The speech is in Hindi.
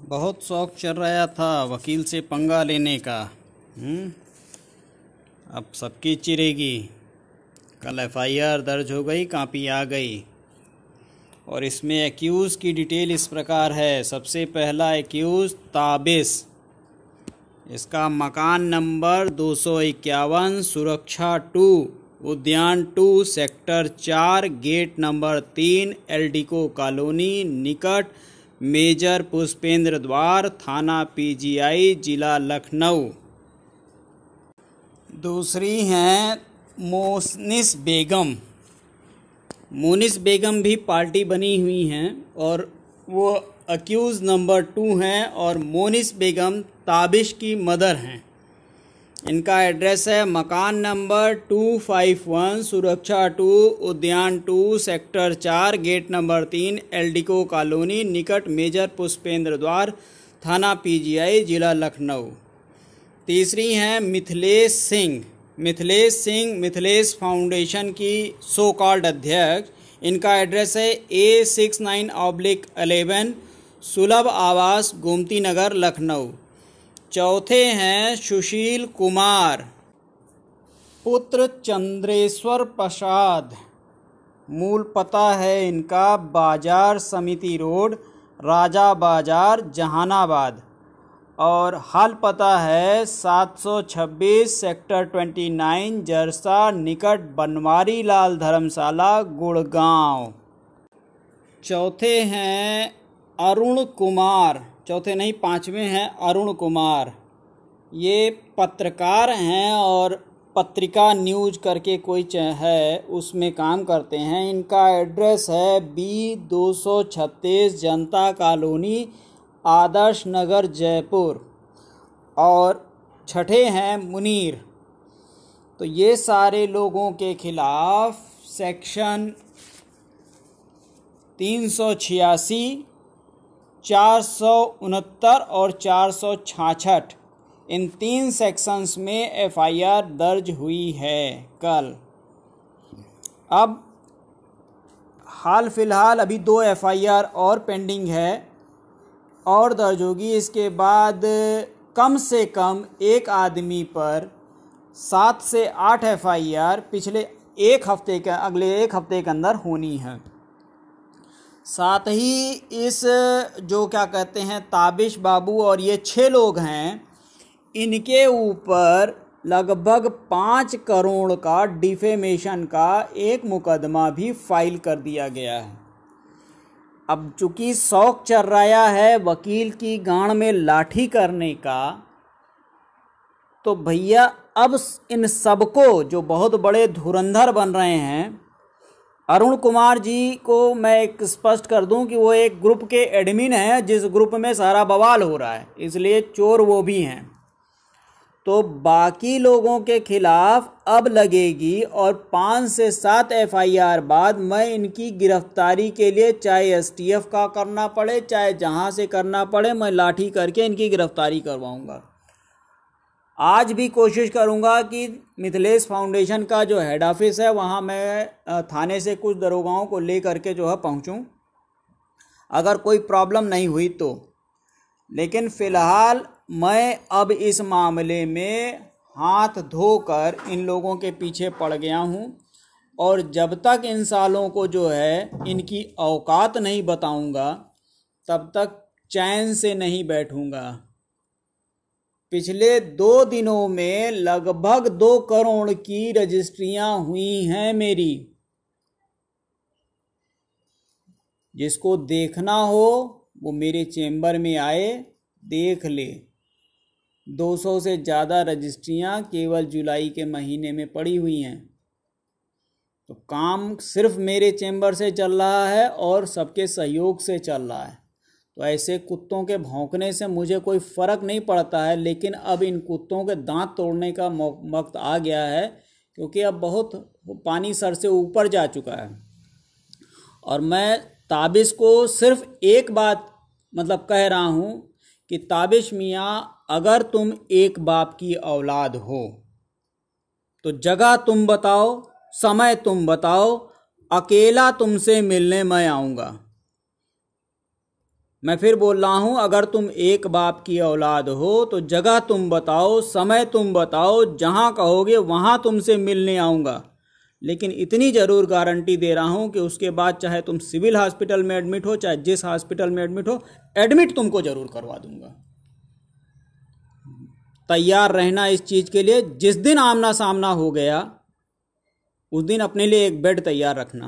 बहुत शौक चल रहा था वकील से पंगा लेने का। अब सबकी चिरेगी। कल एफआईआर दर्ज हो गई, कापी आ गई और इसमें एक्यूज़ की डिटेल इस प्रकार है। सबसे पहला एक्यूज़ ताबिश, इसका मकान नंबर 251 सुरक्षा 2 उद्यान 2 sector 4 gate number 3 Eldeco colony निकट मेजर पुष्पेंद्र द्वार थाना पीजीआई जिला लखनऊ। दूसरी हैं मोनिस बेगम। मोनिस बेगम भी पार्टी बनी हुई हैं और वो अक्यूज़ नंबर 2 हैं और मोनिस बेगम ताबिश की मदर हैं। इनका एड्रेस है मकान नंबर 251 सुरक्षा 2 उद्यान 2 sector 4 gate number 3 Eldeco colony निकट मेजर पुष्पेंद्र द्वार थाना पीजीआई जिला लखनऊ। तीसरी हैं मिथिलेश सिंह। मिथिलेश फाउंडेशन की सो कॉल्ड अध्यक्ष। इनका एड्रेस है A69/11 सुलभ आवास गोमती नगर लखनऊ। चौथे हैं सुशील कुमार पुत्र चंद्रेश्वर प्रसाद। मूल पता है इनका बाजार समिति रोड राजा बाजार जहानाबाद और हाल पता है 726 सेक्टर 29 जरसा निकट बनवारी लाल धर्मशाला गुड़गांव। चौथे हैं अरुण कुमार, चौथे नहीं पांचवें हैं अरुण कुमार। ये पत्रकार हैं और पत्रिका न्यूज करके कोई है उसमें काम करते हैं। इनका एड्रेस है B236 जनता कॉलोनी आदर्श नगर जयपुर। और छठे हैं मुनीर। तो ये सारे लोगों के खिलाफ सेक्शन 386 469 और 466 इन 3 सेक्शंस में एफआईआर दर्ज हुई है कल। अब हाल फिलहाल अभी 2 एफआईआर और पेंडिंग है और दर्ज होगी। इसके बाद कम से कम एक आदमी पर 7 से 8 एफआईआर अगले एक हफ्ते के अंदर होनी है। साथ ही इस जो क्या कहते हैं ताबिश बाबू और ये 6 लोग हैं, इनके ऊपर लगभग 5 करोड़ का डिफेमेशन का एक मुकदमा भी फाइल कर दिया गया है। अब चूंकि शौक चल रहा है वकील की गांड में लाठी करने का, तो भैया अब इन सबको जो बहुत बड़े धुरंधर बन रहे हैं, अरुण कुमार जी को मैं एक स्पष्ट कर दूं कि वो एक ग्रुप के एडमिन हैं जिस ग्रुप में सारा बवाल हो रहा है, इसलिए चोर वो भी हैं। तो बाकी लोगों के खिलाफ अब लगेगी और 5 से 7 एफआईआर बाद मैं इनकी गिरफ्तारी के लिए चाहे एसटीएफ का करना पड़े चाहे जहां से करना पड़े, मैं लाठी करके इनकी गिरफ्तारी करवाऊंगा। आज भी कोशिश करूंगा कि मिथिलेश फाउंडेशन का जो हेड ऑफिस है वहां मैं थाने से कुछ दरोगाओं को ले करके जो है पहुंचूं, अगर कोई प्रॉब्लम नहीं हुई तो। लेकिन फ़िलहाल मैं अब इस मामले में हाथ धोकर इन लोगों के पीछे पड़ गया हूं और जब तक इन सालों को जो है इनकी औकात नहीं बताऊंगा तब तक चैन से नहीं बैठूंगा। पिछले 2 दिनों में लगभग 2 करोड़ की रजिस्ट्रियां हुई हैं मेरी। जिसको देखना हो वो मेरे चेंबर में आए, देख ले। 200 से ज़्यादा रजिस्ट्रियां केवल जुलाई के महीने में पड़ी हुई हैं। तो काम सिर्फ मेरे चेंबर से चल रहा है और सबके सहयोग से चल रहा है। तो ऐसे कुत्तों के भौंकने से मुझे कोई फ़र्क नहीं पड़ता है, लेकिन अब इन कुत्तों के दांत तोड़ने का वक्त आ गया है, क्योंकि अब बहुत पानी सर से ऊपर जा चुका है। और मैं ताबिश को सिर्फ एक बात कह रहा हूँ कि ताबिश मियाँ, अगर तुम एक बाप की औलाद हो तो जगह तुम बताओ, समय तुम बताओ, अकेला तुमसे मिलने मैं आऊँगा। मैं फिर बोल रहा हूँ, अगर तुम एक बाप की औलाद हो तो जगह तुम बताओ, समय तुम बताओ, जहाँ कहोगे वहाँ तुमसे मिलने आऊँगा। लेकिन इतनी ज़रूर गारंटी दे रहा हूँ कि उसके बाद चाहे तुम सिविल हॉस्पिटल में एडमिट हो, चाहे जिस हॉस्पिटल में एडमिट हो, एडमिट तुमको ज़रूर करवा दूँगा। तैयार रहना इस चीज़ के लिए। जिस दिन आमना सामना हो गया उस दिन अपने लिए एक बेड तैयार रखना।